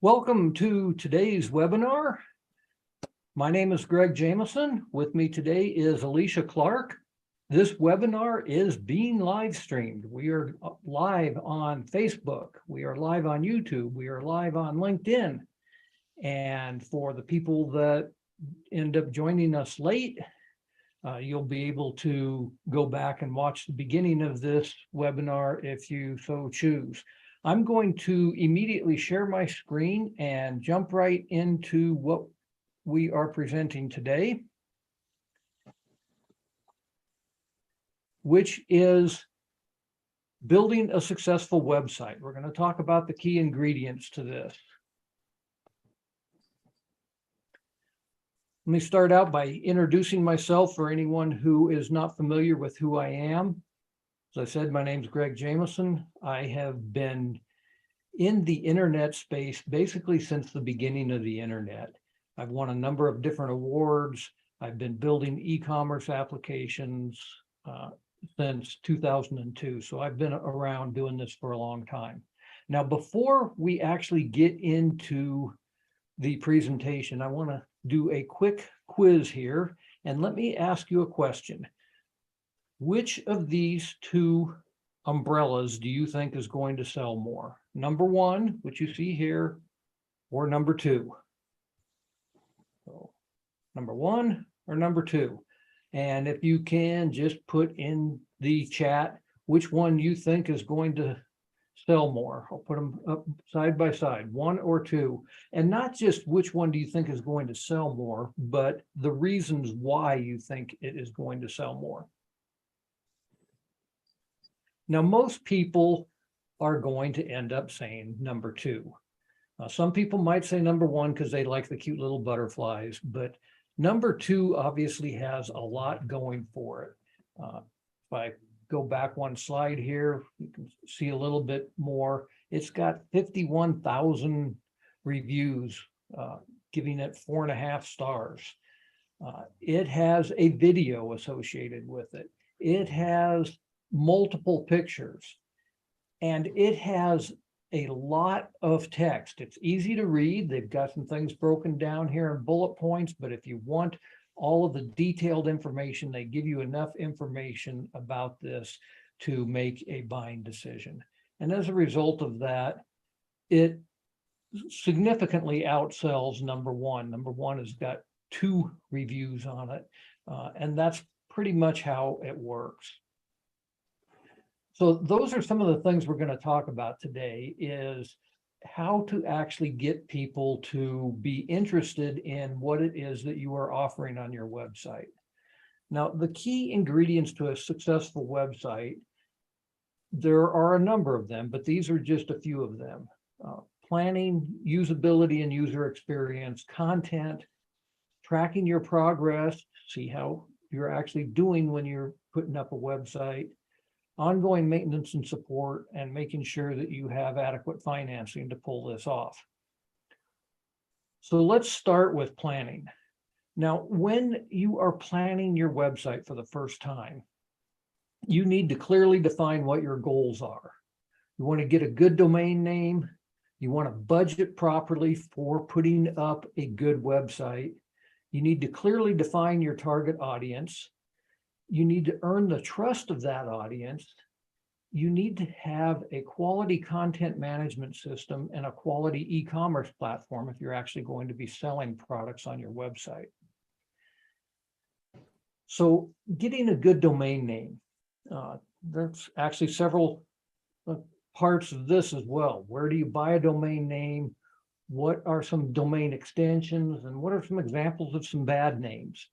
Welcome to today's webinar. My name is Greg Jameson. With me today is Alicia Clark. This webinar is being live streamed. We are live on Facebook. We are live on YouTube. We are live on LinkedIn. And for the people that end up joining us late, you'll be able to go back and watch the beginning of this webinar if you so choose. I'm going to immediately share my screen and jump right into what we are presenting today, which is building a successful website. We're going to talk about the key ingredients to this. Let me start out by introducing myself for anyone who is not familiar with who I am. As I said, my name is Greg Jameson. I have been in the internet space basically since the beginning of the internet. I've won a number of different awards. I've been building e-commerce applications since 2002. So I've been around doing this for a long time. Now, before we actually get into the presentation, I want to do a quick quiz here. And let me ask you a question. Which of these two umbrellas do you think is going to sell more? Number one, which you see here, or number two? So, number one or number two? And if you can just put in the chat which one you think is going to sell more. I'll put them up side by side, one or two. And not just which one do you think is going to sell more, but the reasons why you think it is going to sell more. Now, most people are going to end up saying number two. Some people might say number one because they like the cute little butterflies, but number two obviously has a lot going for it. If I go back one slide here, you can see a little bit more. It's got 51,000 reviews, giving it 4.5 stars. It has a video associated with it. It has multiple pictures, and it has a lot of text. It's easy to read. They've got some things broken down here in bullet points, but if you want all of the detailed information, they give you enough information about this to make a buying decision. And as a result of that, it significantly outsells number one. Number one has got 2 reviews on it, and that's pretty much how it works. So those are some of the things we're going to talk about today, is how to actually get people to be interested in what it is that you are offering on your website. Now, the key ingredients to a successful website, there are a number of them, but these are just a few of them. Planning, usability and user experience, content, tracking your progress, see how you're actually doing when you're putting up a website, ongoing maintenance and support, and making sure that you have adequate financing to pull this off. So let's start with planning. Now, when you are planning your website for the first time, you need to clearly define what your goals are. You want to get a good domain name. You want to budget properly for putting up a good website. You need to clearly define your target audience. You need to earn the trust of that audience. You need to have a quality content management system and a quality e-commerce platform if you're actually going to be selling products on your website. So getting a good domain name, there's actually several parts of this as well. Where do you buy a domain name? What are some domain extensions? And what are some examples of some bad names?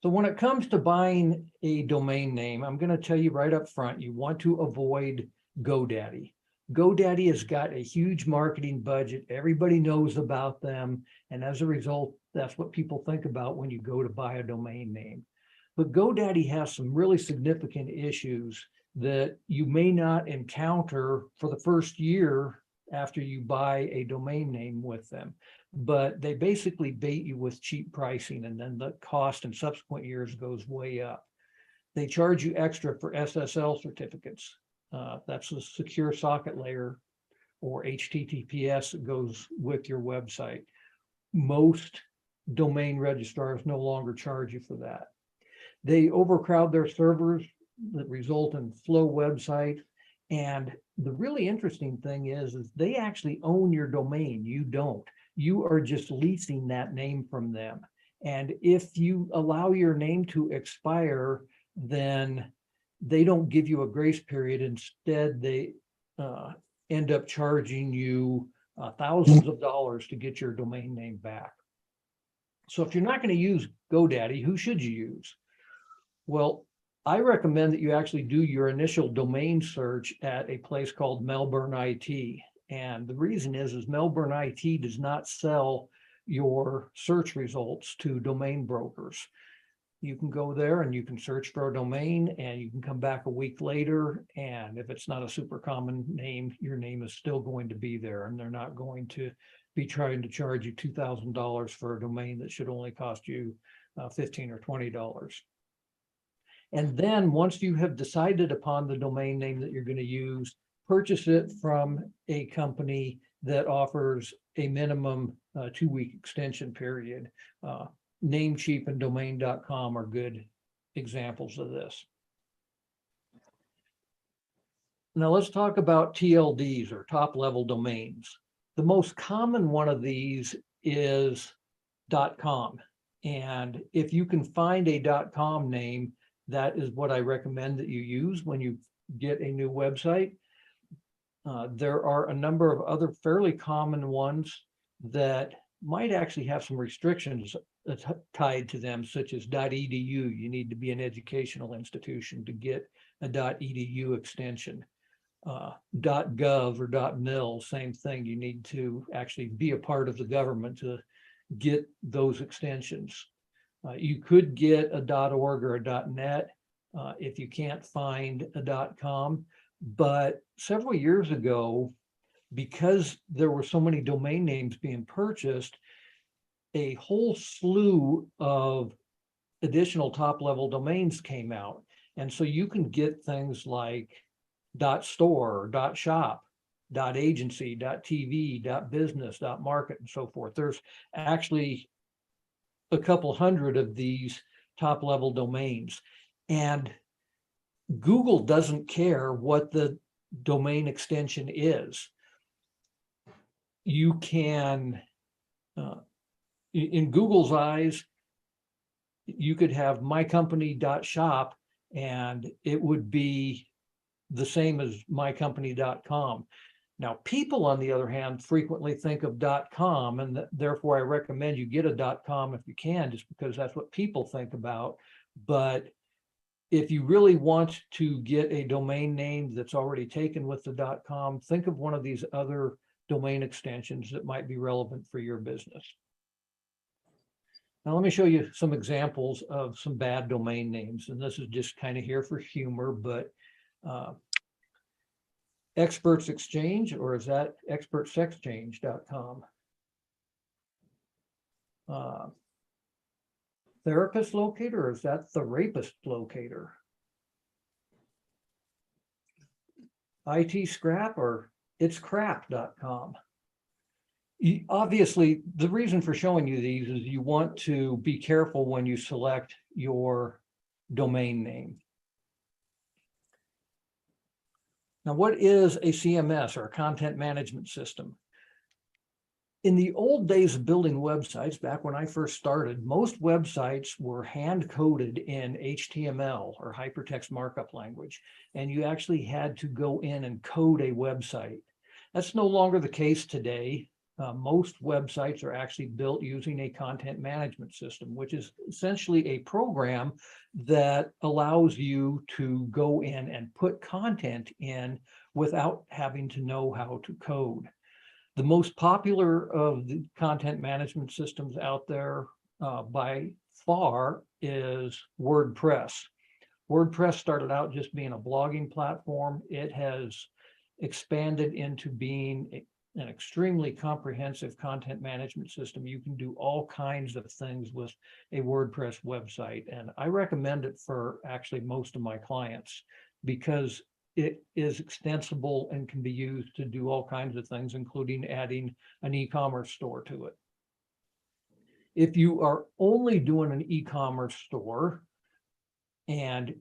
So when it comes to buying a domain name, I'm going to tell you right up front, you want to avoid GoDaddy. GoDaddy has got a huge marketing budget. Everybody knows about them. And as a result, that's what people think about when you go to buy a domain name. But GoDaddy has some really significant issues that you may not encounter for the first year after you buy a domain name with them. But they basically bait you with cheap pricing, and then the cost in subsequent years goes way up. They charge you extra for SSL certificates. That's the secure socket layer or HTTPS that goes with your website. Most domain registrars no longer charge you for that. They overcrowd their servers that result in slow websites. And the really interesting thing is they actually own your domain. You don't. You are just leasing that name from them. And if you allow your name to expire, then they don't give you a grace period. Instead, they end up charging you thousands of dollars to get your domain name back. So if you're not going to use GoDaddy, who should you use? Well, I recommend that you actually do your initial domain search at a place called Melbourne IT. And the reason is Melbourne IT does not sell your search results to domain brokers. You can go there and you can search for a domain and you can come back a week later. And if it's not a super common name, your name is still going to be there, and they're not going to be trying to charge you $2,000 for a domain that should only cost you $15 or $20. And then once you have decided upon the domain name that you're going to use, purchase it from a company that offers a minimum 2-week extension period. Namecheap and domain.com are good examples of this. Now let's talk about TLDs, or top level domains. The most common one of these is .com. And if you can find a .com name, that is what I recommend that you use when you get a new website. There are a number of other fairly common ones that might actually have some restrictions tied to them, such as .edu. You need to be an educational institution to get a .edu extension. .gov or .mil, same thing. You need to actually be a part of the government to get those extensions. You could get a .org or a .net if you can't find a .com. But several years ago, because there were so many domain names being purchased, a whole slew of additional top-level domains came out. And so you can get things like .store, .shop, .agency, .tv, .business, .market, and so forth. There's actually a couple hundred of these top-level domains. And Google doesn't care what the domain extension is. You can, in Google's eyes, you could have mycompany.shop and it would be the same as mycompany.com. Now, people, on the other hand, frequently think of .com, and therefore I recommend you get a .com if you can, just because that's what people think about. But if you really want to get a domain name that's already taken with the .com, think of one of these other domain extensions that might be relevant for your business. Now, let me show you some examples of some bad domain names, and this is just kind of here for humor, but Experts Exchange, or is that expertsexchange.com? Therapist Locator, or is that the Rapist Locator? IT Scrap, or it's crap.com? Obviously, the reason for showing you these is you want to be careful when you select your domain name. Now, what is a CMS, or a content management system? In the old days of building websites, back when I first started, most websites were hand-coded in HTML, or hypertext markup language, and you actually had to go in and code a website. That's no longer the case today. Most websites are actually built using a content management system, which is essentially a program that allows you to go in and put content in without having to know how to code. The most popular of the content management systems out there by far is WordPress. WordPress started out just being a blogging platform. It has expanded into being an extremely comprehensive content management system. You can do all kinds of things with a WordPress website. And I recommend it for actually most of my clients, because it is extensible and can be used to do all kinds of things, including adding an e-commerce store to it. If you are only doing an e-commerce store and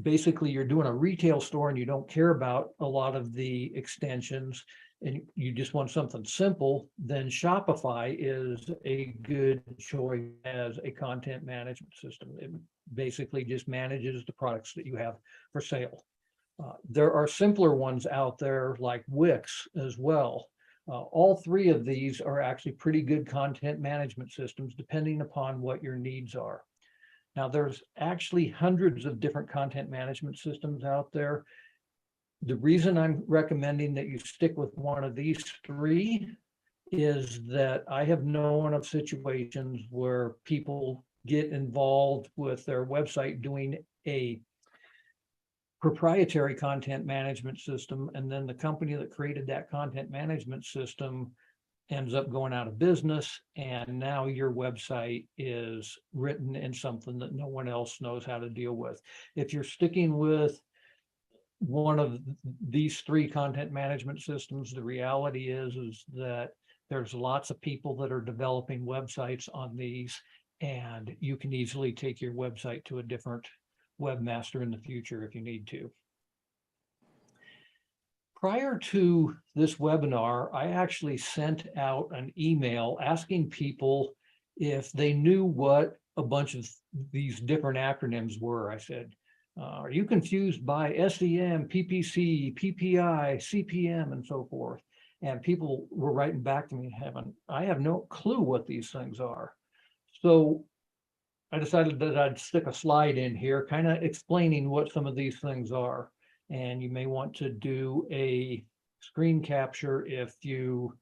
basically you're doing a retail store and you don't care about a lot of the extensions and you just want something simple, then Shopify is a good choice as a content management system. It basically just manages the products that you have for sale. There are simpler ones out there like Wix as well. All three of these are actually pretty good content management systems depending upon what your needs are. Now, there's actually hundreds of different content management systems out there. The reason I'm recommending that you stick with one of these three is that I have known of situations where people get involved with their website doing a proprietary content management system, and then the company that created that content management system ends up going out of business, and now your website is written in something that no one else knows how to deal with. If you're sticking with one of these three content management systems, the reality is that there's lots of people that are developing websites on these, and you can easily take your website to a different webmaster in the future if you need to. Prior to this webinar, I actually sent out an email asking people if they knew what a bunch of these different acronyms were. I said, are you confused by SEM, PPC, PPI, CPM, and so forth? And people were writing back to me, I have no clue what these things are. So I decided that I'd stick a slide in here, kind of explaining what some of these things are. And you may want to do a screen capture if you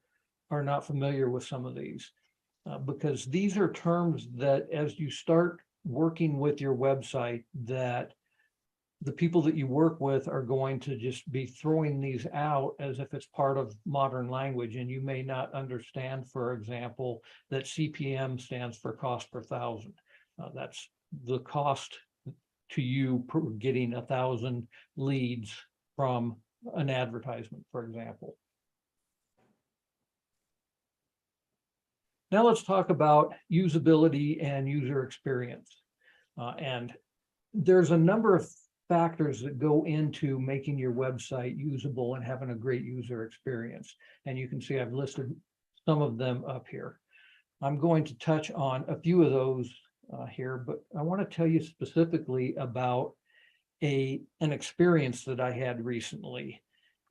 are not familiar with some of these, because these are terms that as you start working with your website, that the people that you work with are going to just be throwing these out as if it's part of modern language. And you may not understand, for example, that CPM stands for cost per thousand. That's the cost to you per getting 1,000 leads from an advertisement, for example. Now let's talk about usability and user experience. And there's a number of factors that go into making your website usable and having a great user experience. And you can see I've listed some of them up here. I'm going to touch on a few of those here, but I want to tell you specifically about an experience that I had recently.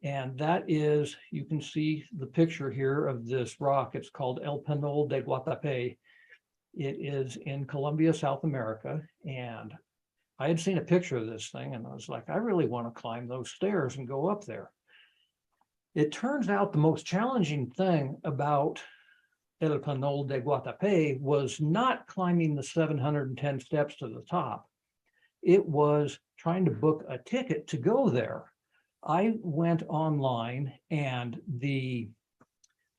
And that is, you can see the picture here of this rock. It's called El Peñol de Guatapé. It is in Colombia, South America. And I had seen a picture of this thing and I was like, I really want to climb those stairs and go up there. It turns out the most challenging thing about El Peñol de Guatapé was not climbing the 710 steps to the top. It was trying to book a ticket to go there. I went online and the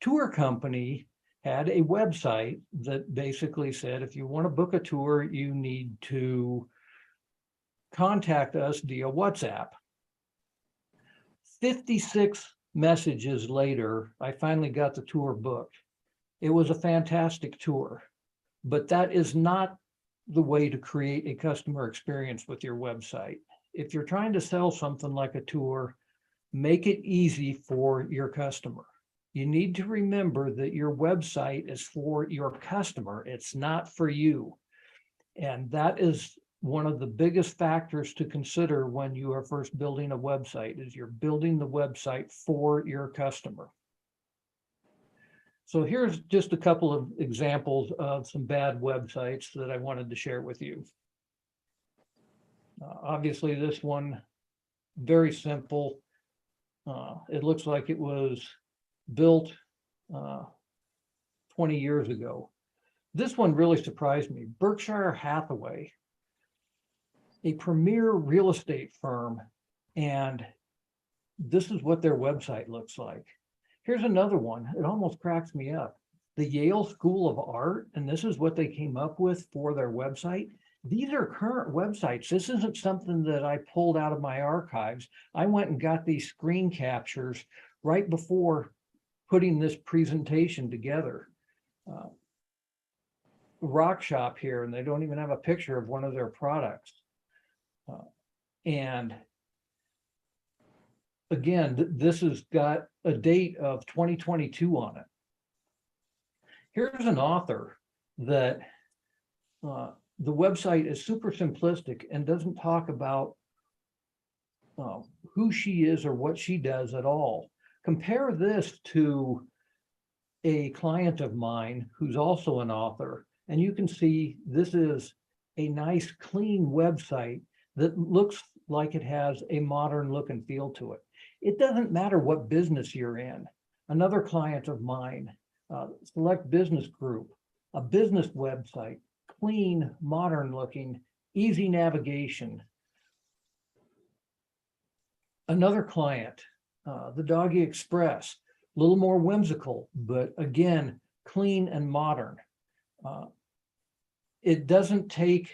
tour company had a website that basically said, if you want to book a tour, you need to contact us via WhatsApp. 56 messages later, I finally got the tour booked. It was a fantastic tour, but that is not the way to create a customer experience with your website. If you're trying to sell something like a tour, make it easy for your customer. You need to remember that your website is for your customer. It's not for you. And that is one of the biggest factors to consider when you are first building a website, is you're building the website for your customer. So here's just a couple of examples of some bad websites that I wanted to share with you. Obviously, this one, very simple. It looks like it was built 20 years ago. This one really surprised me. Berkshire Hathaway, a premier real estate firm, and this is what their website looks like. Here's another one. It almost cracks me up. The Yale School of Art, and this is what they came up with for their website. these are current websites. This isn't something that I pulled out of my archives. I went and got these screen captures right before putting this presentation together. Rock Shop here, and they don't even have a picture of one of their products. And again, this has got a date of 2022 on it. Here's an author that the website is super simplistic and doesn't talk about who she is or what she does at all. Compare this to a client of mine who's also an author, and you can see this is a nice, clean website that looks like it has a modern look and feel to it. It doesn't matter what business you're in. Another client of mine, Select Business Group, a business website, clean, modern looking, easy navigation. Another client, the Doggy Express, a little more whimsical, but again, clean and modern. It doesn't take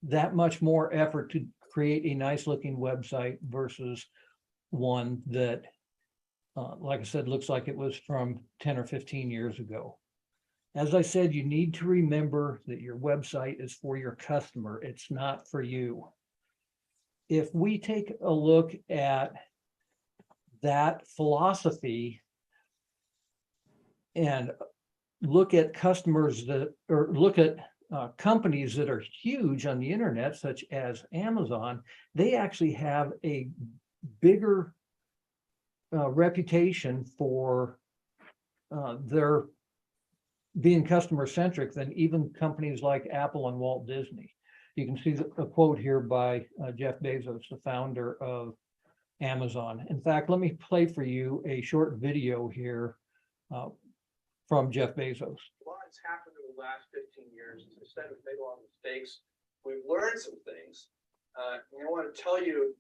that much more effort to create a nice looking website versus one that, like I said, looks like it was from 10 or 15 years ago. As I said, you need to remember that your website is for your customer. It's not for you. If we take a look at that philosophy and look at customers that, or look at companies that are huge on the internet, such as Amazon, they actually have a bigger reputation for their being customer centric than even companies like Apple and Walt Disney. You can see a quote here by Jeff Bezos, the founder of Amazon. In fact, let me play for you a short video here from Jeff Bezos. A lot has happened in the last 15 years. As I said, we've made a lot of mistakes. We've learned some things. And I want to tell you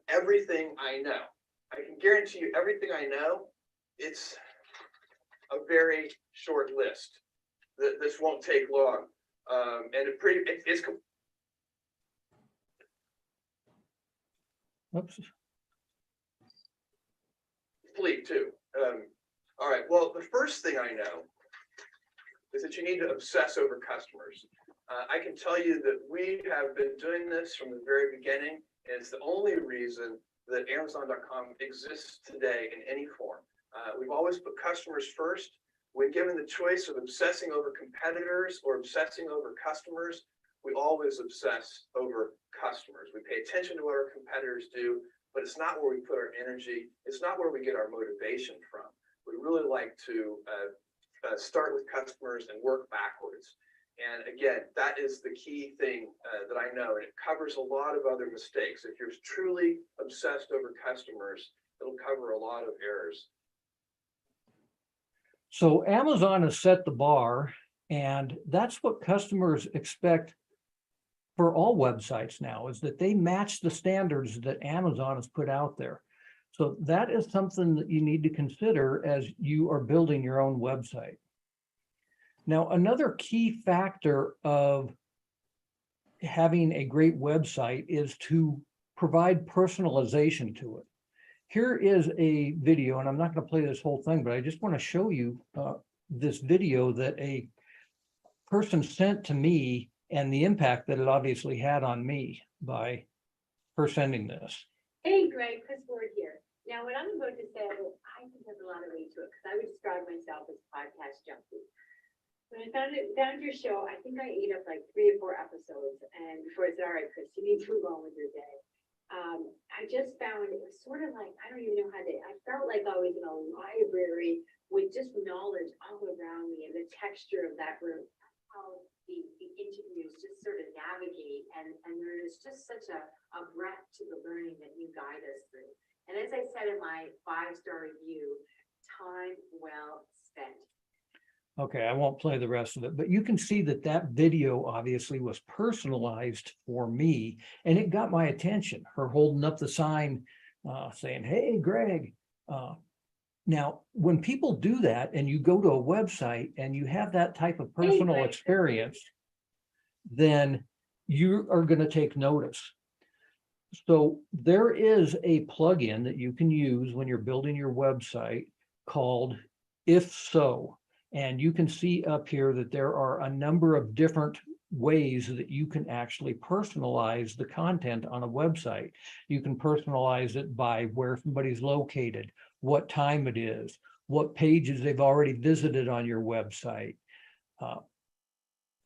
everything I know. I can guarantee you everything I know, it's a very short list. This won't take long. And it's Oops. complete too. All right, well, the first thing I know is that you need to obsess over customers. I can tell you that we have been doing this from the very beginning. And it's the only reason that Amazon.com exists today in any form. We've always put customers first. When given the choice of obsessing over competitors or obsessing over customers, we always obsess over customers. We pay attention to what our competitors do, but it's not where we put our energy. It's not where we get our motivation from. We really like to start with customers and work backwards. And again, that is the key thing that I know, and it covers a lot of other mistakes. If you're truly obsessed over customers, it'll cover a lot of errors. So Amazon has set the bar, and that's what customers expect for all websites now, is that they match the standards that Amazon has put out there. So that is something that you need to consider as you are building your own website. Now, another key factor of having a great website is to provide personalization to it. Here is a video, and I'm not going to play this whole thing, but I just want to show you this video that a person sent to me and the impact that it obviously had on me by her sending this. Hey, Greg, Chris Ward here. Now, what I'm going to say, I think there's a lot of weight to it because I would describe myself as podcast junkie. When I found your show, I think I ate up like 3 or 4 episodes, and before I said, all right, Chris, you need to move on with your day. I just found it was sort of like, I don't even know how to, I felt like I was in a library with just knowledge all around me and the texture of that room, how the interviews just sort of navigate, and there is just such a breadth to the learning that you guide us through. And as I said in my 5-star review, time well spent. Okay, I won't play the rest of it, but you can see that that video obviously was personalized for me, and it got my attention. Her holding up the sign saying, hey, Greg. Now, when people do that and you go to a website and you have that type of personal experience, then you are going to take notice. So there is a plugin that you can use when you're building your website called If So. And you can see up here that there are a number of different ways that you can actually personalize the content on a website. You can personalize it by where somebody's located, what time it is, what pages they've already visited on your website,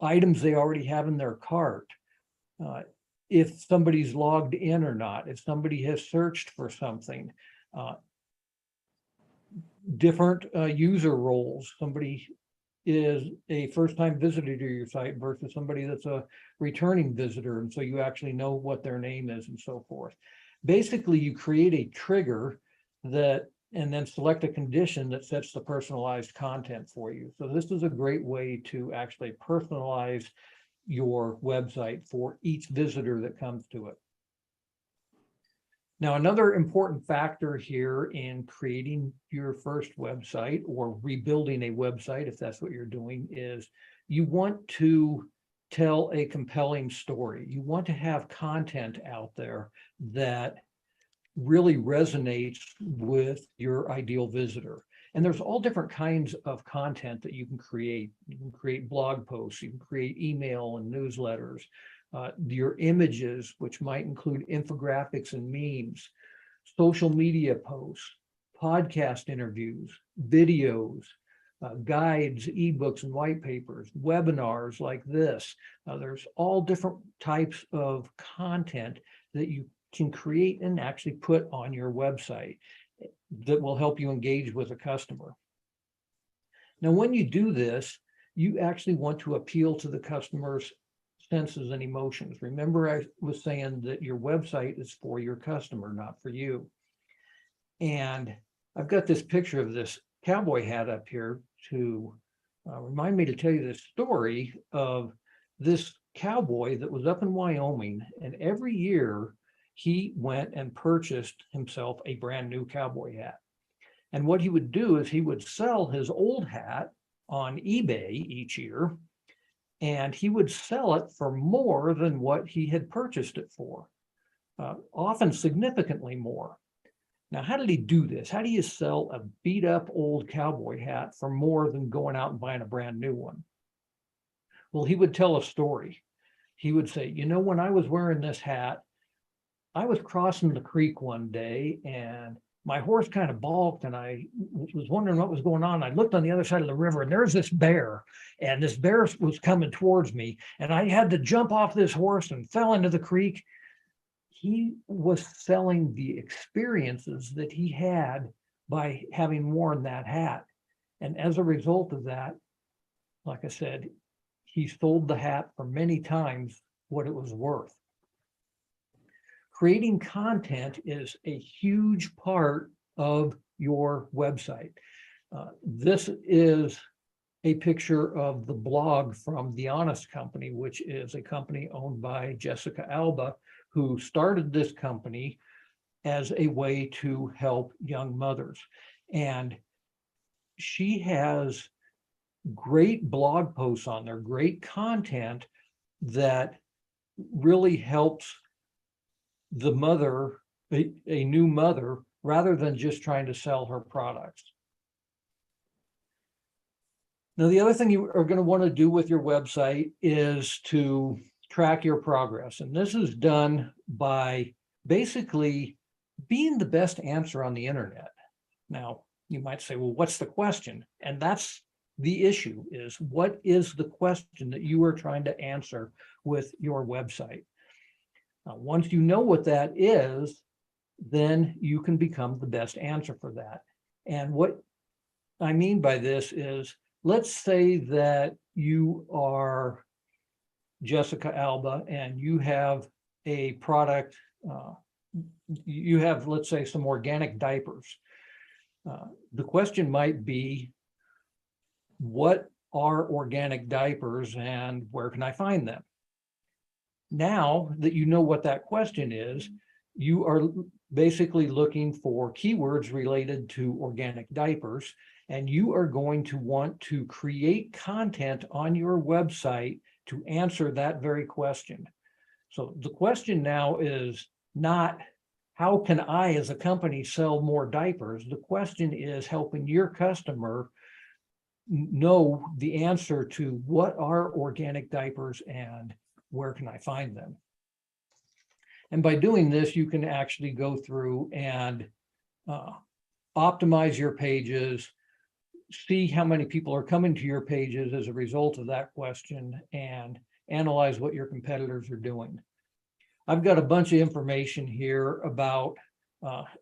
items they already have in their cart, if somebody's logged in or not, if somebody has searched for something, different user roles. Somebody is a first-time visitor to your site versus somebody that's a returning visitor, and so you actually know what their name is and so forth. Basically, you create a trigger that, and then select a condition that sets the personalized content for you. So this is a great way to actually personalize your website for each visitor that comes to it. Now, another important factor here in creating your first website or rebuilding a website, if that's what you're doing, is you want to tell a compelling story. You want to have content out there that really resonates with your ideal visitor. And there's all different kinds of content that you can create. You can create blog posts, you can create email and newsletters, your images, which might include infographics and memes, social media posts, podcast interviews, videos, guides, ebooks and white papers, webinars like this. There's all different types of content that you can create and actually put on your website that will help you engage with a customer. Now, when you do this, you actually want to appeal to the customer's senses and emotions. Remember, I was saying that your website is for your customer, not for you. And I've got this picture of this cowboy hat up here to remind me to tell you this story of this cowboy that was up in Wyoming, and every year he went and purchased himself a brand new cowboy hat. And what he would do is he would sell his old hat on eBay each year, and he would sell it for more than what he had purchased it for, often significantly more. Now, how did he do this? How do you sell a beat up old cowboy hat for more than going out and buying a brand new one? Well, he would tell a story. He would say, you know, when I was wearing this hat, I was crossing the creek one day and my horse kind of balked and I was wondering what was going on. I looked on the other side of the river and there's this bear, and this bear was coming towards me and I had to jump off this horse and fell into the creek. He was selling the experiences that he had by having worn that hat. And as a result of that, like I said, he sold the hat for many times what it was worth. Creating content is a huge part of your website. This is a picture of the blog from The Honest Company, which is a company owned by Jessica Alba, who started this company as a way to help young mothers. And she has great blog posts on there, great content that really helps the mother, a new mother, rather than just trying to sell her products. Now, the other thing you are going to want to do with your website is to track your progress. And this is done by basically being the best answer on the internet. Now, you might say, well, what's the question? And that's the issue, is what is the question that you are trying to answer with your website? Once you know what that is, then you can become the best answer for that. And what I mean by this is, let's say that you are Jessica Alba and you have a product, you have, let's say, some organic diapers. The question might be, what are organic diapers and where can I find them? Now that you know what that question is, you are basically looking for keywords related to organic diapers, and you are going to want to create content on your website to answer that very question. So the question now is not, how can I as a company sell more diapers? The question is helping your customer know the answer to what are organic diapers and where can I find them? And by doing this, you can actually go through and optimize your pages, see how many people are coming to your pages as a result of that question, and analyze what your competitors are doing. I've got a bunch of information here about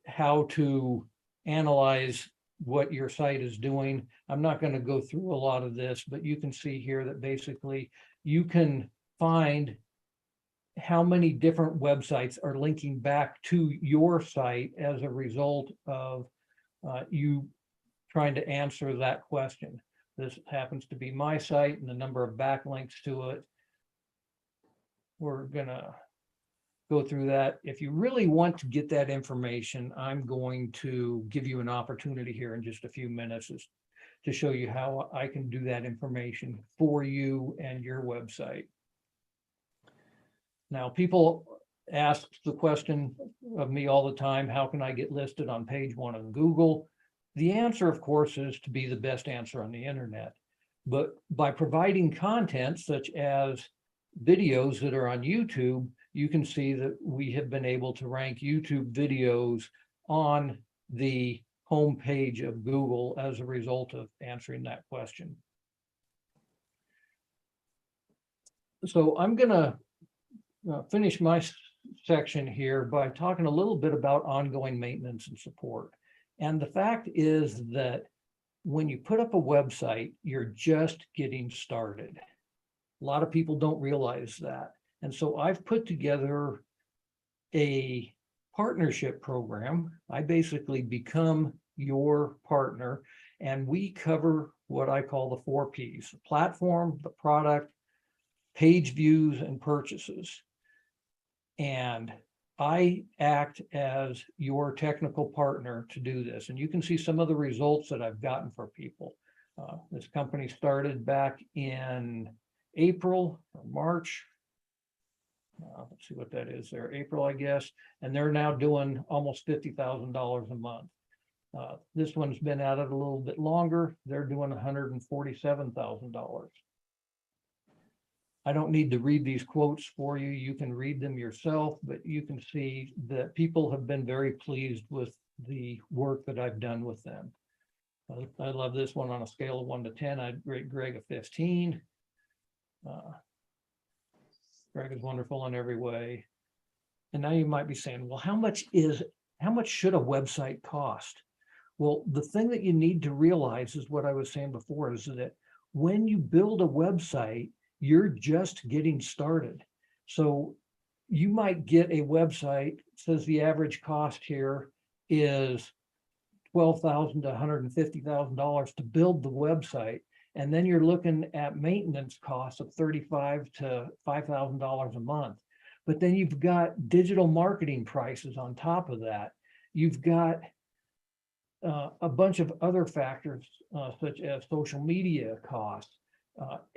how to analyze what your site is doing. I'm not going to go through a lot of this, but you can see here that basically you can find how many different websites are linking back to your site as a result of you trying to answer that question. This happens to be my site and the number of backlinks to it. We're gonna go through that. If you really want to get that information, I'm going to give you an opportunity here in just a few minutes to show you how I can do that information for you and your website. Now, people ask the question of me all the time, how can I get listed on page 1 of Google? The answer, of course, is to be the best answer on the internet. But by providing content such as videos that are on YouTube, you can see that we have been able to rank YouTube videos on the homepage of Google as a result of answering that question. So I'm going to finish my section here by talking a little bit about ongoing maintenance and support. And the fact is that when you put up a website, you're just getting started. A lot of people don't realize that. And so I've put together a partnership program. I basically become your partner, and we cover what I call the 4 Ps: the platform, the product, page views, and purchases. And I act as your technical partner to do this. And you can see some of the results that I've gotten for people. This company started back in April or March. Let's see what that is there, April, I guess. And they're now doing almost $50,000 a month. This one's been at it a little bit longer. They're doing $147,000. I don't need to read these quotes for you. You can read them yourself, but you can see that people have been very pleased with the work that I've done with them. I love this one. On a scale of 1 to 10, I'd rate Greg a 15. Greg is wonderful in every way. And now you might be saying, well, how much should a website cost? Well, the thing that you need to realize is what I was saying before, is that when you build a website, you're just getting started. So you might get a website, says the average cost here is $12,000 to $150,000 to build the website. And then you're looking at maintenance costs of $35,000 to $5,000 a month. But then you've got digital marketing prices on top of that. You've got a bunch of other factors, such as social media costs,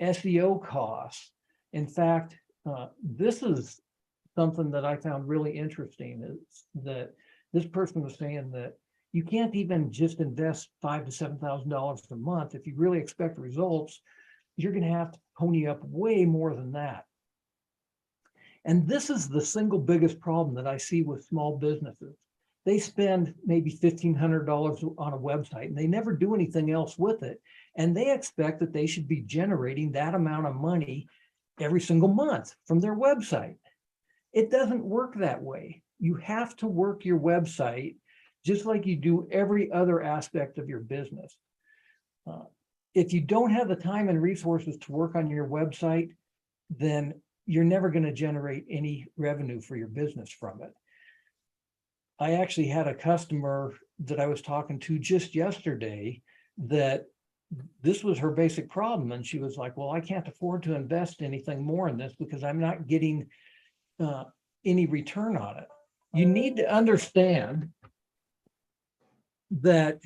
SEO costs. In fact, this is something that I found really interesting, is that this person was saying that you can't even just invest $5,000 to $7,000 a month. If you really expect results, you're going to have to pony up way more than that. And this is the single biggest problem that I see with small businesses. They spend maybe $1,500 on a website and they never do anything else with it. And they expect that they should be generating that amount of money every single month from their website. It doesn't work that way. You have to work your website just like you do every other aspect of your business. If you don't have the time and resources to work on your website, then you're never going to generate any revenue for your business from it. I actually had a customer that I was talking to just yesterday that this was her basic problem. And she was like, well, I can't afford to invest anything more in this because I'm not getting any return on it. You need to understand that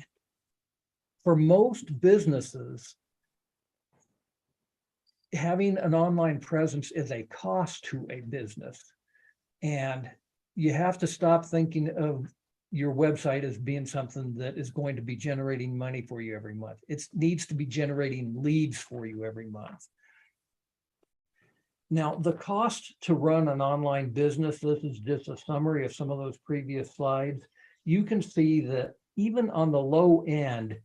for most businesses, having an online presence is a cost to a business. And you have to stop thinking of your website as being something that is going to be generating money for you every month. It needs to be generating leads for you every month. Now, the cost to run an online business, this is just a summary of some of those previous slides. You can see that even on the low end,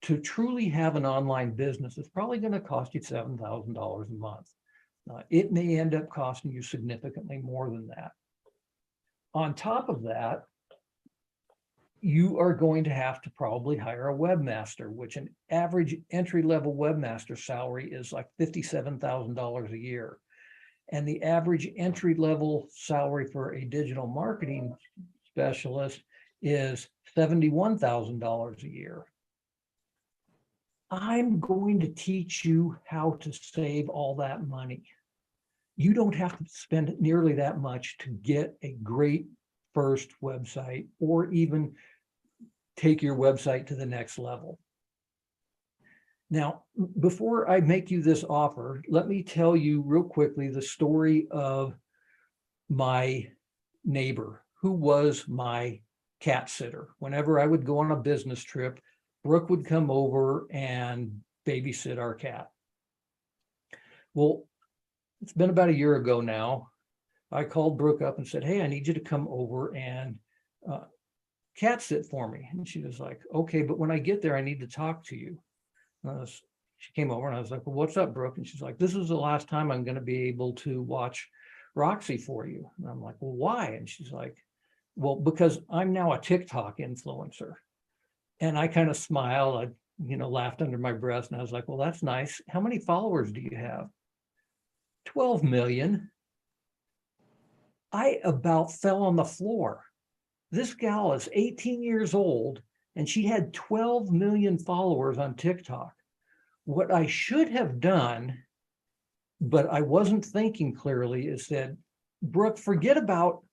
to truly have an online business, it's probably going to cost you $7,000 a month. It may end up costing you significantly more than that. On top of that, you are going to have to probably hire a webmaster, which an average entry-level webmaster salary is like $57,000 a year. And the average entry-level salary for a digital marketing specialist is $71,000 a year. I'm going to teach you how to save all that money. You don't have to spend nearly that much to get a great first website or even take your website to the next level. Now, before I make you this offer, let me tell you real quickly the story of my neighbor who was my cat sitter. Whenever I would go on a business trip, Brooke would come over and babysit our cat. Well, it's been about a year ago now. I called Brooke up and said, hey, I need you to come over and cat sit for me. And she was like, okay, but when I get there, I need to talk to you. She came over and I was like, well, what's up, Brooke? And she's like, this is the last time I'm going to be able to watch Roxy for you. And I'm like, well, why? And she's like, well, because I'm now a TikTok influencer. And I kind of smiled, I laughed under my breath, and I was like, well, that's nice. How many followers do you have? 12 million. I about fell on the floor. This gal is 18 years old, and she had 12 million followers on TikTok. What I should have done, but I wasn't thinking clearly, is said, Brooke, forget about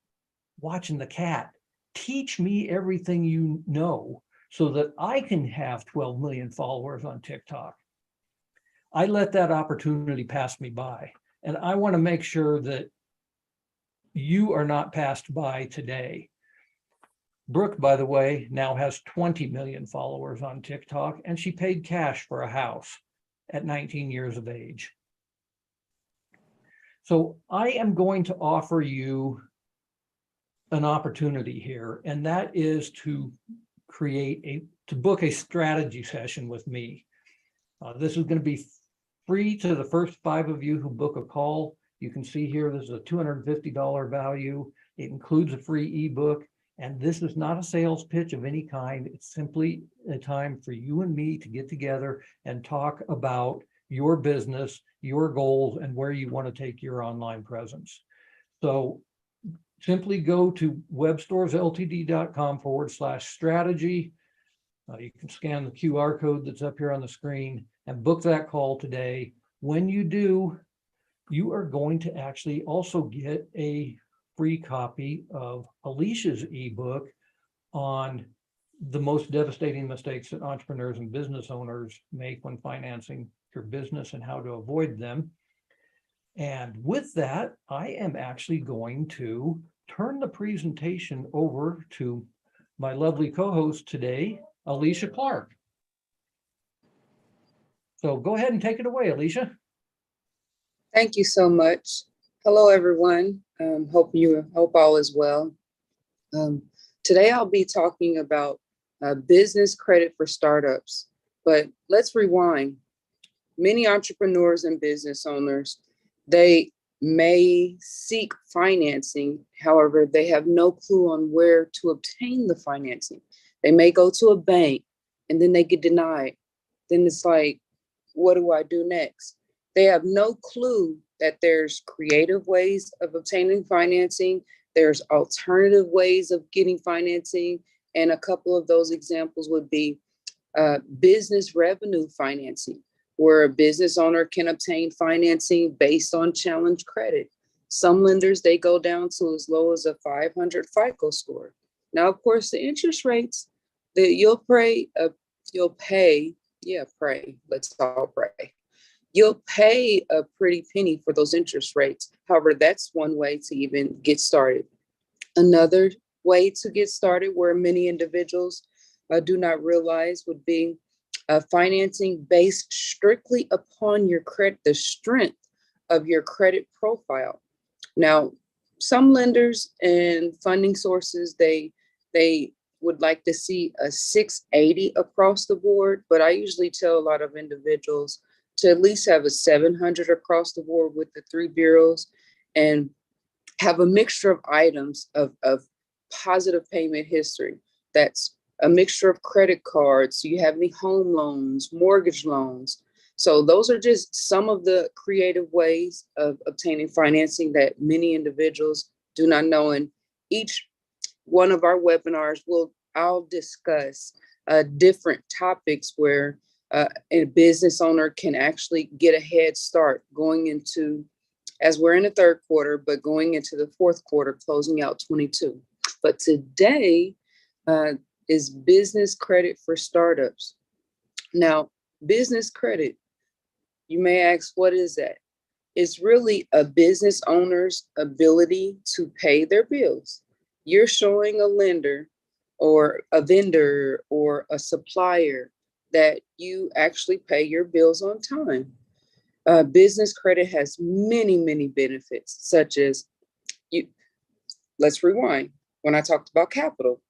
watching the cat. Teach me everything you know, so that I can have 12 million followers on TikTok. I let that opportunity pass me by. And I want to make sure that you are not passed by today. Brooke, by the way, now has 20 million followers on TikTok, and she paid cash for a house at 19 years of age. So I am going to offer you an opportunity here, and that is to book a strategy session with me. This is going to be free to the first 5 of you who book a call. You can see here, this is a $250 value. It includes a free ebook, and this is not a sales pitch of any kind. It's simply a time for you and me to get together and talk about your business, your goals, and where you want to take your online presence. So simply go to webstoresltd.com/strategy. You can scan the QR code that's up here on the screen and book that call today. When you do, you are going to actually also get a free copy of Alicia's ebook on the most devastating mistakes that entrepreneurs and business owners make when financing your business and how to avoid them. And with that, I am actually going to turn the presentation over to my lovely co-host today, Alicia Clark. So go ahead and take it away, Alicia. Thank you so much. Hello, everyone. Hope all is well. Today I'll be talking about business credit for startups, but let's rewind. Many entrepreneurs and business owners, they may seek financing. However, they have no clue on where to obtain the financing. They may go to a bank and then they get denied. Then it's like, what do I do next? They have no clue that there's creative ways of obtaining financing. There's alternative ways of getting financing. And a couple of those examples would be business revenue financing, where a business owner can obtain financing based on challenge credit. Some lenders, they go down to as low as a 500 FICO score. Now, of course, the interest rates that you'll pay, let's all pray. You'll pay a pretty penny for those interest rates. However, that's one way to even get started. Another way to get started, where many individuals do not realize, would be financing based strictly upon your credit, the strength of your credit profile. Now, some lenders and funding sources, they would like to see a 680 across the board, but I usually tell a lot of individuals to at least have a 700 across the board with the three bureaus, and have a mixture of items of positive payment history. That's a mixture of credit cards. Do you have any home loans, mortgage loans? So those are just some of the creative ways of obtaining financing that many individuals do not know. And each one of our webinars I'll discuss different topics where a business owner can actually get a head start going into, as we're in the third quarter, but going into the fourth quarter, closing out 22. But today is business credit for startups. Now, business credit, you may ask, what is that? It's really a business owner's ability to pay their bills. You're showing a lender or a vendor or a supplier that you actually pay your bills on time. Business credit has many, many benefits, such as let's rewind. When I talked about capital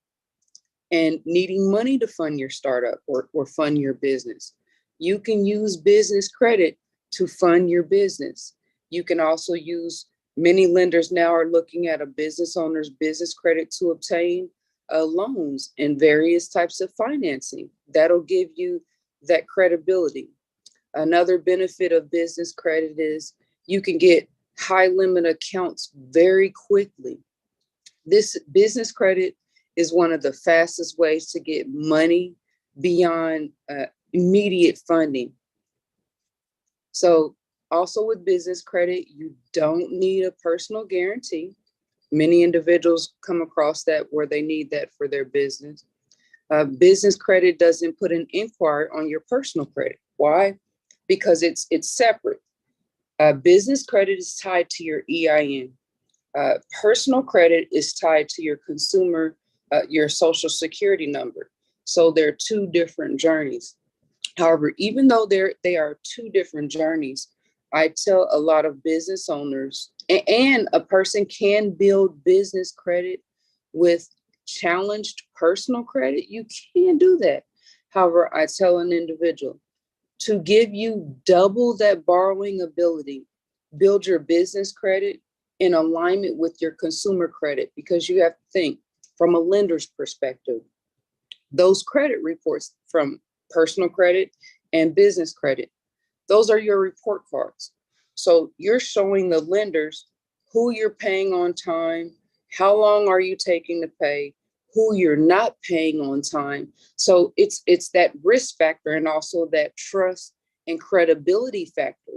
and needing money to fund your startup or fund your business, you can use business credit to fund your business. You can also use, many lenders now are looking at a business owner's business credit to obtain loans and various types of financing. That'll give you that credibility. Another benefit of business credit is you can get high limit accounts very quickly. This business credit is one of the fastest ways to get money beyond immediate funding. So also with business credit, you don't need a personal guarantee. Many individuals come across that where they need that for their business. Business credit doesn't put an inquiry on your personal credit. Why? Because it's separate. Business credit is tied to your EIN. Personal credit is tied to your consumer, your social security number. So they're two different journeys. However, even though they are two different journeys, I tell a lot of business owners, and a person can build business credit with challenged personal credit. You can do that. However, I tell an individual to give you double that borrowing ability, build your business credit in alignment with your consumer credit, because you have to think from a lender's perspective. Those credit reports from personal credit and business credit, those are your report cards. So you're showing the lenders who you're paying on time, how long are you taking to pay, who you're not paying on time. So it's that risk factor and also that trust and credibility factor.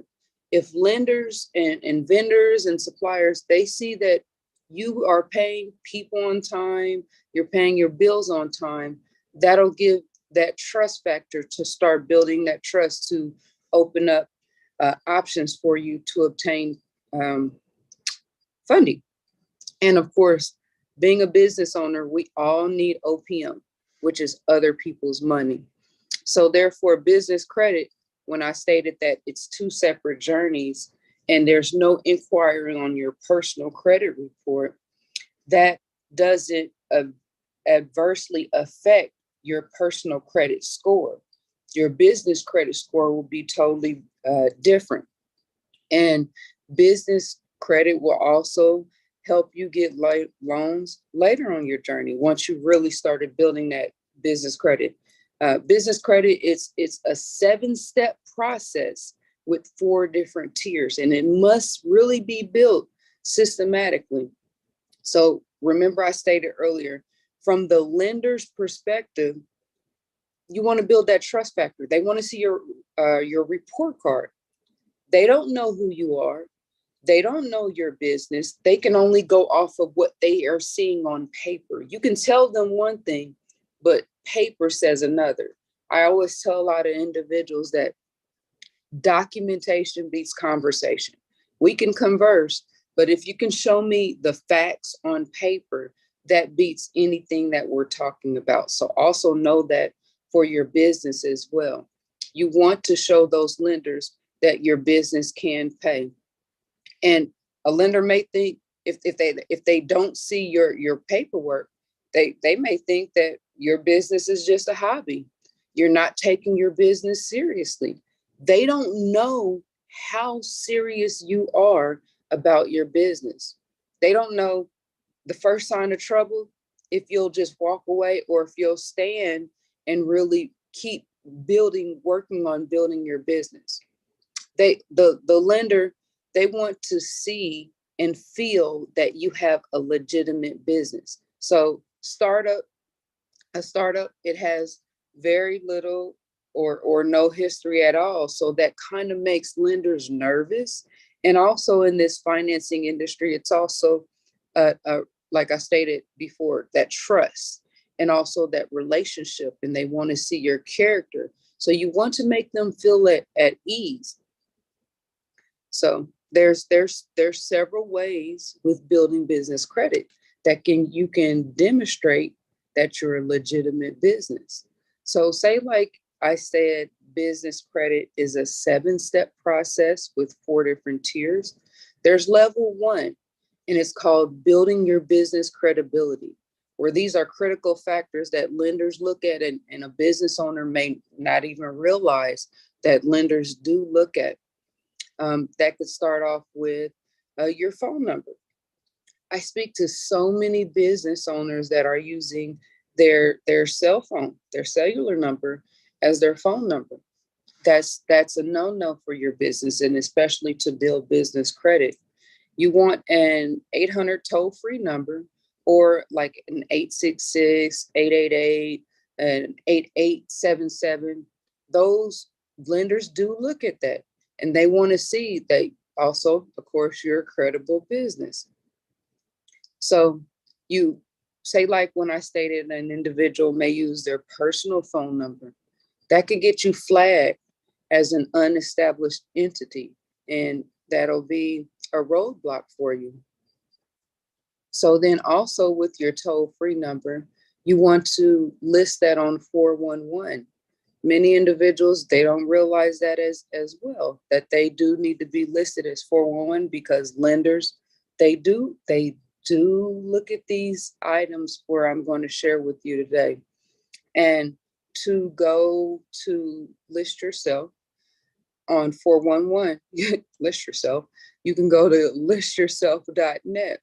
If lenders and vendors and suppliers, they see that you are paying people on time, you're paying your bills on time, that'll give that trust factor to start building that trust to open up options for you to obtain funding. And of course, being a business owner, we all need OPM, which is other people's money. So therefore, business credit, when I stated that it's two separate journeys and there's no inquiry on your personal credit report, that doesn't adversely affect your personal credit score. Your business credit score will be totally different. And business credit will also help you get loans later on your journey once you really started building that business credit. Business credit, it's a 7-step process with 4 different tiers, and it must really be built systematically. So remember, I stated earlier, from the lender's perspective, you want to build that trust factor. They want to see your report card. They don't know who you are. They don't know your business. They can only go off of what they are seeing on paper. You can tell them one thing, but paper says another. I always tell a lot of individuals that documentation beats conversation. We can converse, But if you can show me the facts on paper, that beats anything that we're talking about. So also know that for your business as well. You want to show those lenders that your business can pay. And a lender may think if they don't see your paperwork, they may think that your business is just a hobby. You're not taking your business seriously. They don't know how serious you are about your business. They don't know the first sign of trouble, if you'll just walk away or if you'll stand and really keep working on building your business. The lender, they want to see and feel that you have a legitimate business. So a startup, it has very little or no history at all. So that kind of makes lenders nervous. And also in this financing industry, it's also like I stated before, that trust and also that relationship, and they want to see your character. So you want to make them feel at ease. So there's several ways with building business credit that you can demonstrate that you're a legitimate business. So say like I said, business credit is a 7-step process with 4 different tiers. There's level 1, and it's called building your business credibility, where these are critical factors that lenders look at and a business owner may not even realize that lenders do look at. That could start off with your phone number. I speak to so many business owners that are using their cell phone, their cellular number as their phone number. That's a no-no for your business, and especially to build business credit. You want an 800 toll-free number, or like an 866, 888, and 8877. Those lenders do look at that, and they want to see that also, of course, you're a credible business. So you say, like when I stated an individual may use their personal phone number, that could get you flagged as an unestablished entity, and that'll be a roadblock for you. So then also with your toll-free number, you want to list that on 411. Many individuals, they don't realize that as well, that they do need to be listed as 411, because lenders, they do look at these items where I'm going to share with you today. And to go to list yourself on 411, list yourself, you can go to listyourself.net,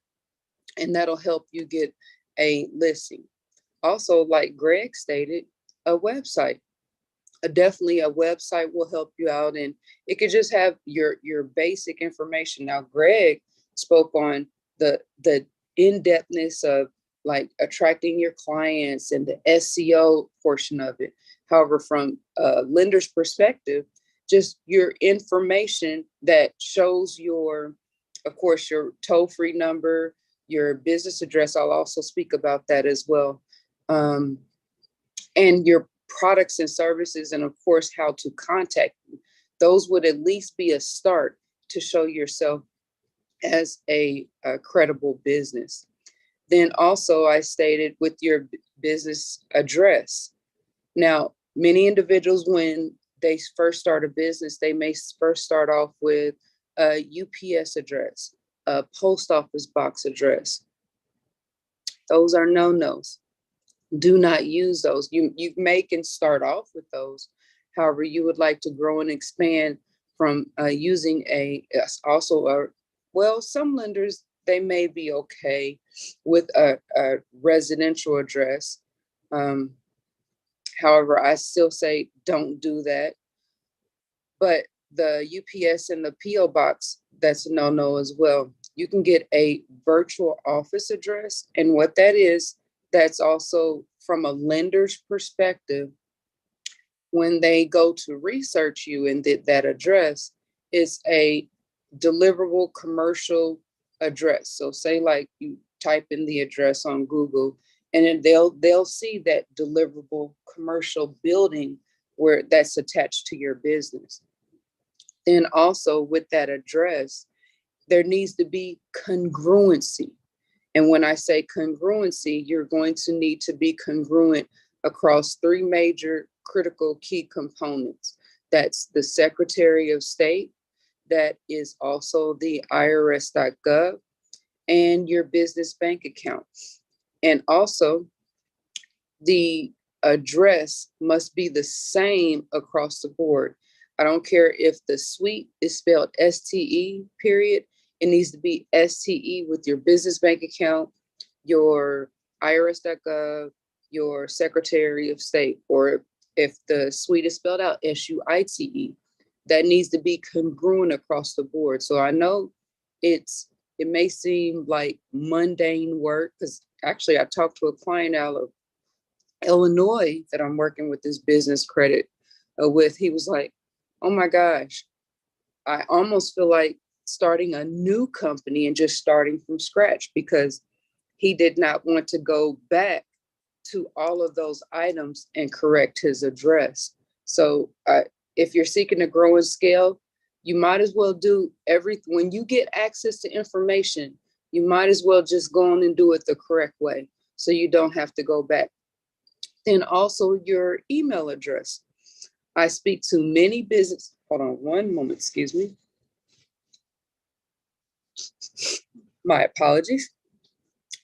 and that'll help you get a listing. Also, like Greg stated, a website. Definitely a website will help you out, and it could just have your basic information. Now, Greg spoke on the in-depthness of like attracting your clients and the SEO portion of it. However, from a lender's perspective, just your information that shows of course, your toll-free number, your business address. I'll also speak about that as well. And your products and services, and of course, how to contact you. Those would at least be a start to show yourself as a credible business. Then also I stated with your business address. Now, many individuals, when they first start a business, they may first start off with a UPS address, a post office box address. Those are no-nos. Do not use those. You may can start off with those. However, you would like to grow and expand from using some lenders, they may be okay with a residential address. However, I still say don't do that. But the UPS and the PO box, that's a no-no as well. You can get a virtual office address, and what that is, that's also from a lender's perspective. When they go to research you and that address, is a deliverable commercial address. So say like you type in the address on Google, and then they'll see that deliverable commercial building where that's attached to your business. Then also with that address, there needs to be congruency. And when I say congruency, you're going to need to be congruent across three major critical key components. That's the Secretary of State, that is also the IRS.gov, and your business bank account. And also, the address must be the same across the board. I don't care if the suite is spelled STE, period. It needs to be STE with your business bank account, your IRS.gov, your Secretary of State, or if the suite is spelled out SUITE, that needs to be congruent across the board. So I know it may seem like mundane work, because actually I talked to a client out of Illinois that I'm working with this business credit with. He was like, oh my gosh, I almost feel like starting a new company and just starting from scratch, because he did not want to go back to all of those items and correct his address. So if you're seeking to grow and scale, you might as well do everything. When you get access to information, you might as well just go on and do it the correct way, so you don't have to go back. Then also your email address. I speak to many business, hold on one moment, excuse me. My apologies.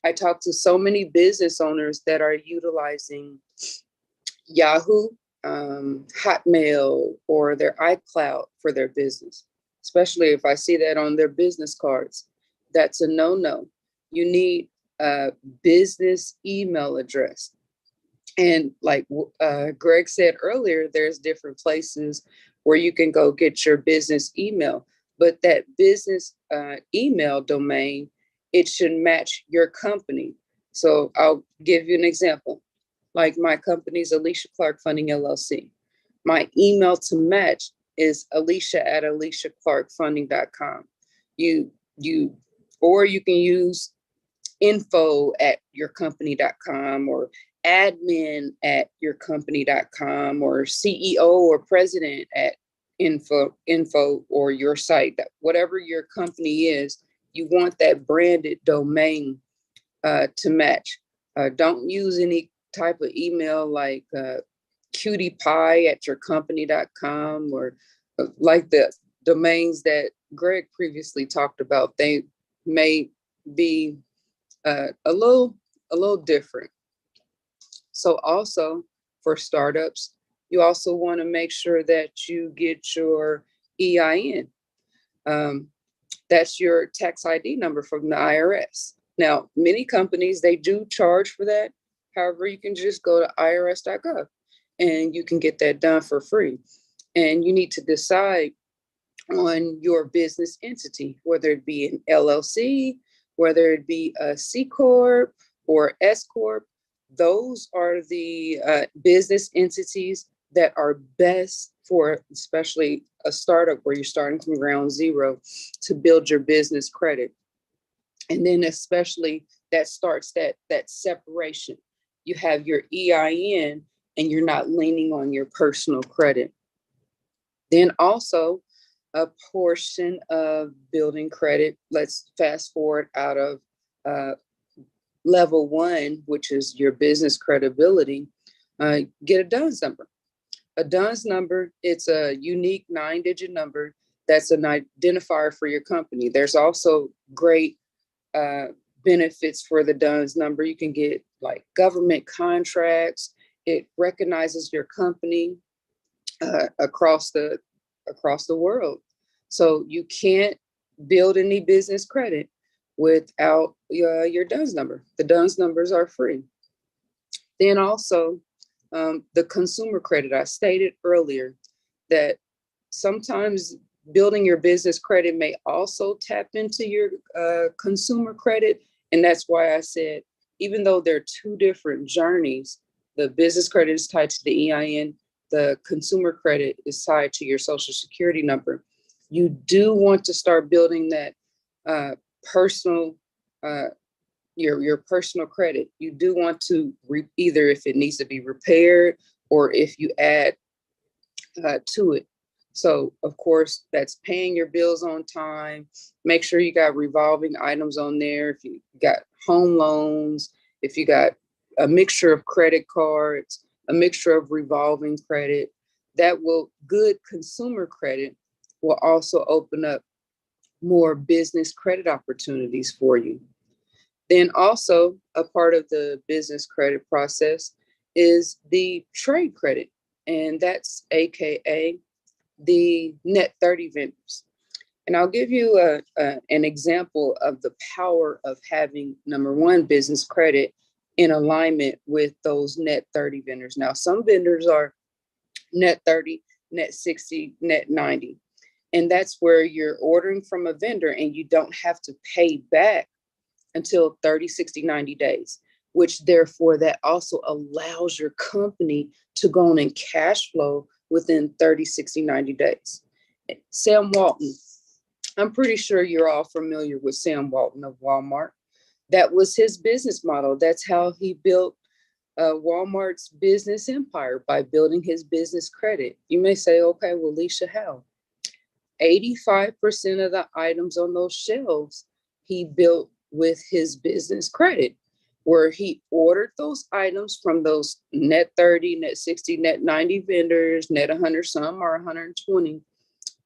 I talk to so many business owners that are utilizing Yahoo, Hotmail, or their iCloud for their business, especially if I see that on their business cards. That's a no-no. You need a business email address. And like Greg said earlier, there's different places where you can go get your business email, but that business email domain, it should match your company. So I'll give you an example. Like my company's Alicia Clark Funding LLC. My email to match is alicia@aliciaclarkfunding.com. Or you can use info@yourcompany.com, or admin@yourcompany.com, or CEO or president at info or your site. That whatever your company is, you want that branded domain to match. Don't use any type of email like cutiepie@yourcompany.com, or like the domains that Greg previously talked about. They may be a little different. So also for startups, you also want to make sure that you get your EIN. That's your tax ID number from the IRS. Now, many companies, they do charge for that. However, you can just go to irs.gov and you can get that done for free. And you need to decide on your business entity, whether it be an LLC, whether it be a C Corp or S Corp. Those are the business entities that are best for, especially a startup where you're starting from ground zero, to build your business credit. And then especially that starts that separation. You have your EIN and you're not leaning on your personal credit. Then also a portion of building credit, let's fast forward out of level 1, which is your business credibility, get a DUNS number. A DUNS number, it's a unique 9-digit number that's an identifier for your company. There's also great benefits for the DUNS number. You can get like government contracts. It recognizes your company across the world. So you can't build any business credit without your DUNS number. The DUNS numbers are free. Then also the consumer credit. I stated earlier that sometimes building your business credit may also tap into your consumer credit. And that's why I said, even though they're two different journeys, the business credit is tied to the EIN, the consumer credit is tied to your social security number. You do want to start building that personal, your personal credit. You do want to either if it needs to be repaired or if you add to it. So of course, that's paying your bills on time. Make sure you got revolving items on there. If you got home loans, if you got a mixture of credit cards, a mixture of revolving credit, good consumer credit will also open up more business credit opportunities for you. Then also a part of the business credit process is the trade credit, and that's AKA the net 30 vendors. And I'll give you an example of the power of having, number one, business credit in alignment with those net 30 vendors. Now, some vendors are net 30, net 60, net 90. And that's where you're ordering from a vendor and you don't have to pay back until 30, 60, 90 days, which therefore that also allows your company to go on and cash flow within 30, 60, 90 days. Sam Walton, I'm pretty sure you're all familiar with Sam Walton of Walmart. That was his business model. That's how he built Walmart's business empire, by building his business credit. You may say, okay, well, Alicia, how? 85% of the items on those shelves he built with his business credit, where he ordered those items from those net 30, net 60, net 90 vendors, net 100 some or 120,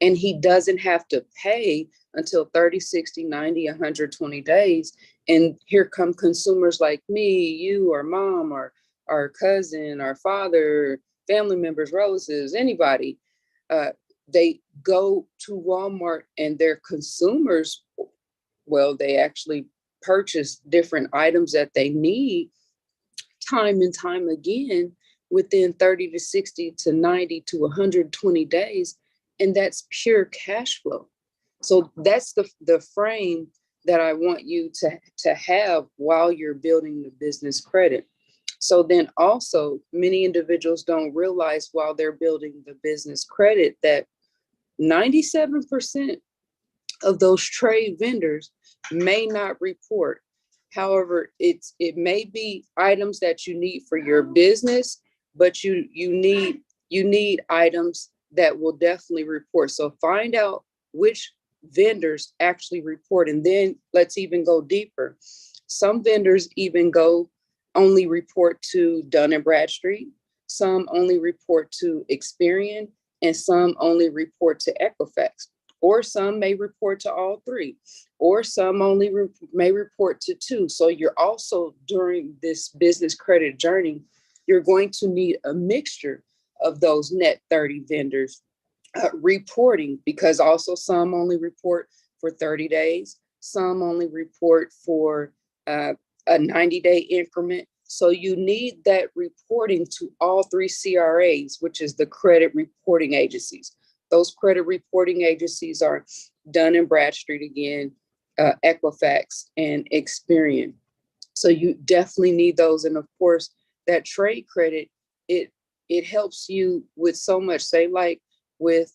and he doesn't have to pay until 30, 60, 90, 120 days. And here come consumers like me, you, or mom, or our cousin, our father, family members, relatives, anybody. They go to Walmart and their consumers, well, they actually purchase different items that they need time and time again within 30 to 60 to 90 to 120 days. And that's pure cash flow. So that's the frame that I want you to have while you're building the business credit. So then also, many individuals don't realize while they're building the business credit that 97% of those trade vendors may not report. However, it may be items that you need for your business, but you need items that will definitely report. So find out which vendors actually report, and then let's even go deeper. Some vendors even only report to Dun & Bradstreet. Some only report to Experian, and some only report to Equifax, or some may report to all three, or some only may report to two. So you're also, during this business credit journey, you're going to need a mixture of those net 30 vendors reporting, because also some only report for 30 days, some only report for a 90-day increment. So you need that reporting to all three CRAs, which is the credit reporting agencies. Those credit reporting agencies are Dun & Bradstreet again, Equifax, and Experian. So you definitely need those. And of course, that trade credit, it helps you with so much. Say like with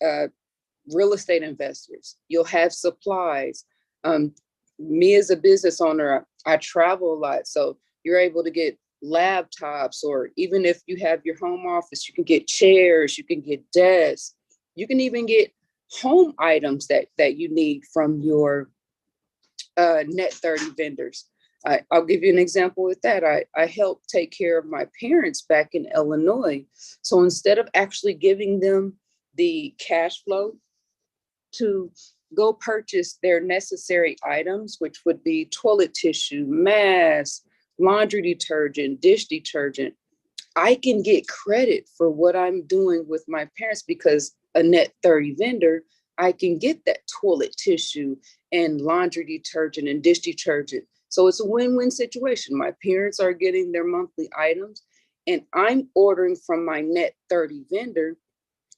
real estate investors, you'll have supplies. Me as a business owner, I travel a lot. So you're able to get laptops, or even if you have your home office, you can get chairs, you can get desks, you can even get home items that you need from your net 30 vendors. I'll give you an example with that. I helped take care of my parents back in Illinois. So instead of actually giving them the cash flow to go purchase their necessary items, which would be toilet tissue, masks, laundry detergent, dish detergent, I can get credit for what I'm doing with my parents, because a net 30 vendor, I can get that toilet tissue and laundry detergent and dish detergent. So it's a win-win situation. My parents are getting their monthly items, and I'm ordering from my net 30 vendor,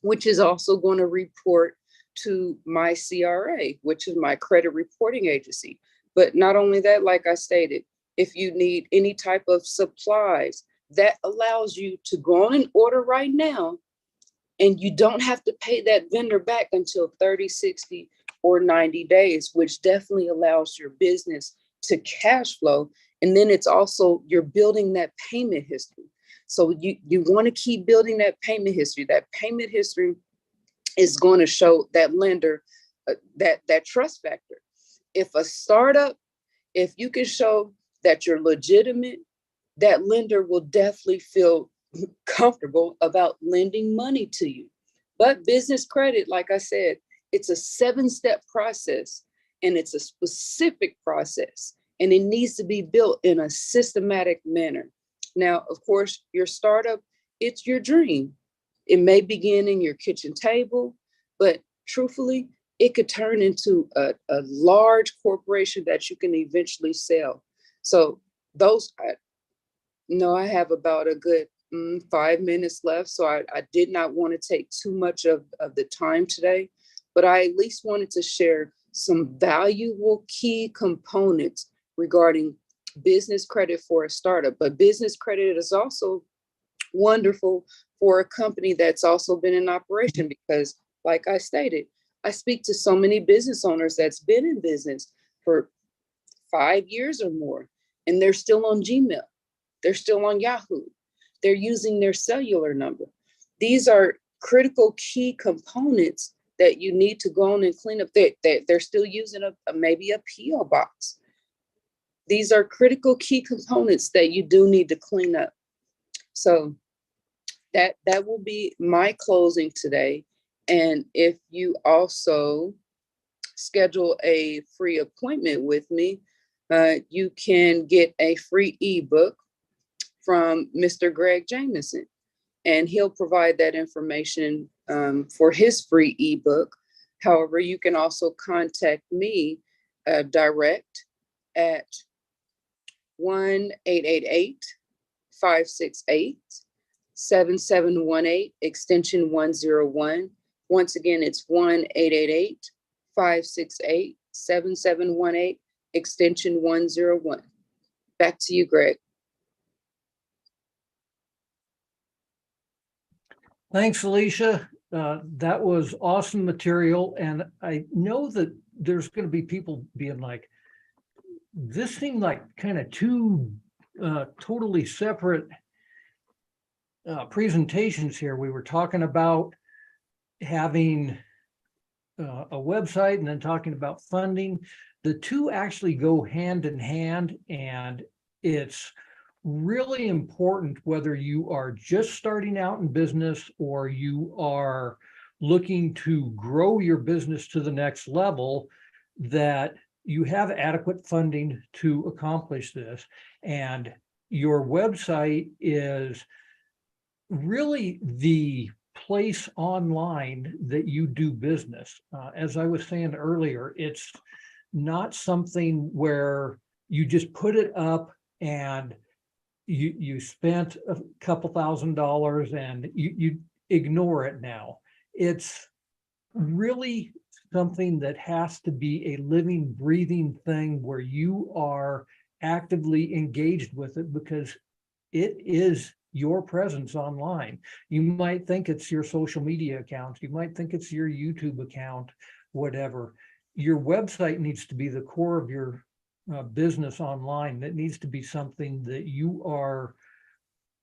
which is also going to report to my CRA, which is my credit reporting agency. But not only that, like I stated, if you need any type of supplies, that allows you to go on and order right now, and you don't have to pay that vendor back until 30, 60, or 90 days, which definitely allows your business to cash flow. And then it's also, you're building that payment history. So you want to keep building that payment history. That payment history is going to show that lender that trust factor. If a startup, if you can show that you're legitimate, that lender will definitely feel comfortable about lending money to you. But business credit, like I said, it's a 7-step process, and it's a specific process, and it needs to be built in a systematic manner. Now, of course, your startup, it's your dream. It may begin in your kitchen table, but truthfully, it could turn into a large corporation that you can eventually sell. So I have about a good 5 minutes left. So I did not want to take too much of the time today, but I at least wanted to share some valuable key components regarding business credit for a startup. But business credit is also wonderful for a company that's also been in operation, because like I stated, I speak to so many business owners that's been in business for 5 years or more, and they're still on Gmail. They're still on Yahoo. They're using their cellular number. These are critical key components that you need to go on and clean up. They're still using maybe a PO box. These are critical key components that you do need to clean up. So that will be my closing today. And if you also schedule a free appointment with me, you can get a free ebook from Mr. Greg Jameson, and he'll provide that information for his free ebook. However, you can also contact me direct at 1-888-568-7718, extension 101. Once again, it's 1-888-568-7718, extension 101. Back to you, Greg. Thanks, Alicia. That was awesome material. And I know that there's going to be people being like, this seemed like kind of two totally separate presentations here. We were talking about having a website and then talking about funding. The two actually go hand in hand, and it's really important whether you are just starting out in business or you are looking to grow your business to the next level, that you have adequate funding to accomplish this. And your website is really the place online that you do business. As I was saying earlier, it's not something where you just put it up and you spent a couple $1,000 and you ignore it now. It's really something that has to be a living, breathing thing where you are actively engaged with it, because it is your presence online. You might think it's your social media account. You might think it's your YouTube account, whatever. Your website needs to be the core of your business online. That needs to be something that you are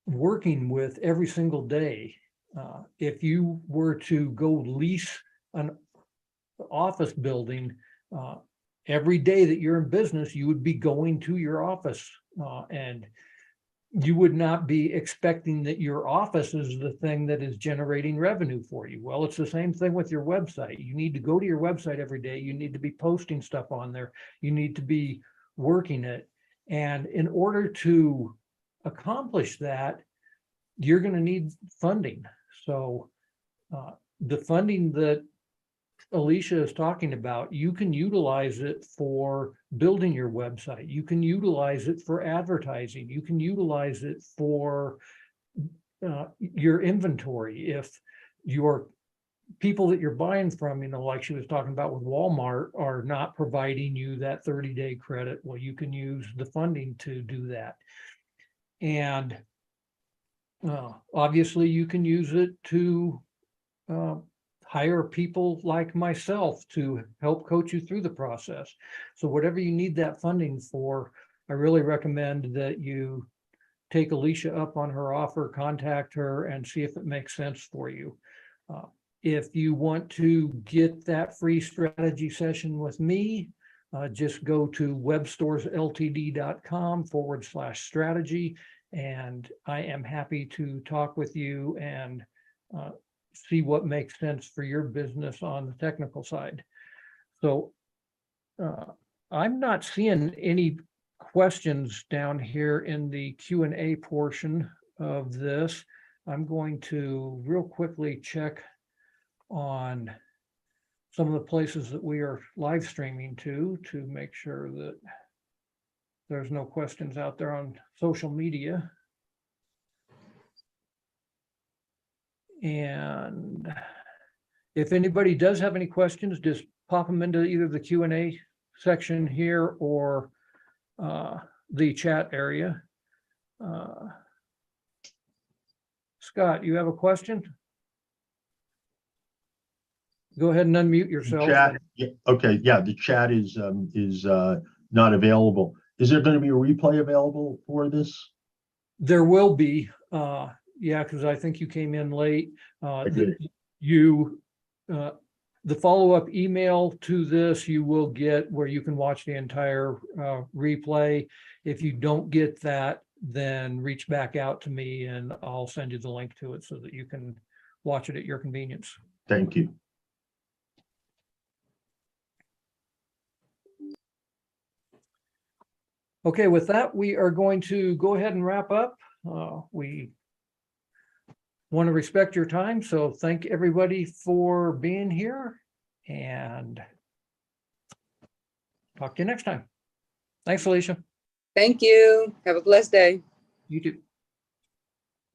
working with every single day. If you were to go lease an office building, every day that you're in business, you would be going to your office, and you would not be expecting that your office is the thing that is generating revenue for you. Well, it's the same thing with your website. You need to go to your website every day. You need to be posting stuff on there. You need to be working it. And in order to accomplish that, you're going to need funding. So the funding that Alicia is talking about, you can utilize it for building your website. You can utilize it for advertising. You can utilize it for your inventory. If your people that you're buying from, like she was talking about with Walmart, are not providing you that 30-day credit, well, you can use the funding to do that. And obviously you can use it to hire people like myself to help coach you through the process. So whatever you need that funding for, I really recommend that you take Alicia up on her offer, contact her, and see if it makes sense for you. If you want to get that free strategy session with me, just go to webstoresltd.com/strategy. And I am happy to talk with you and see what makes sense for your business on the technical side. So I'm not seeing any questions down here in the Q&A portion of this. I'm going to real quickly check on some of the places that we are live streaming to make sure that there's no questions out there on social media. And if anybody does have any questions, just pop them into either the Q&A section here or the chat area. Scott, you have a question? Go ahead and unmute yourself. Chat, yeah, okay, yeah, the chat is not available. Is there going to be a replay available for this? There will be, yeah, because I think you came in late. did. The follow-up email to this, you will get where you can watch the entire replay. If you don't get that, then reach back out to me and I'll send you the link to it so that you can watch it at your convenience. Thank you. Okay, with that, we are going to go ahead and wrap up. We want to respect your time, so thank everybody for being here and talk to you next time. Thanks, Alicia. Thank you. Have a blessed day. You too.